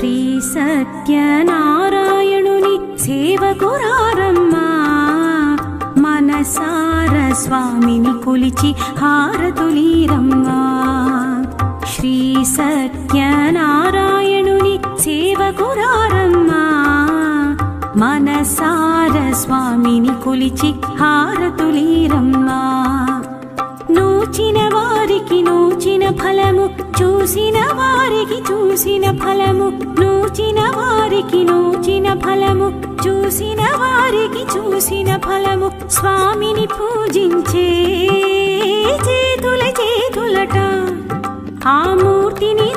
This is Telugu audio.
శ్రీ సత్యనారాయణుని సేవకురారమ్మా మనసార స్వామిని కొలిచి హారతులీరమ్మా శ్రీ సత్యనారాయణుని సేవకురారమ్మా మనసార స్వామిని కొలిచి హారతులీరమ్మా నూచిన వారికి నూచిన ఫలము చూసిన వారికి చూసిన ఫలము నూచిన వారికి నూచిన ఫలము చూసిన వారికి చూసిన ఫలము స్వామిని పూజించే చేతుల చేతులట ఆ మూర్తిని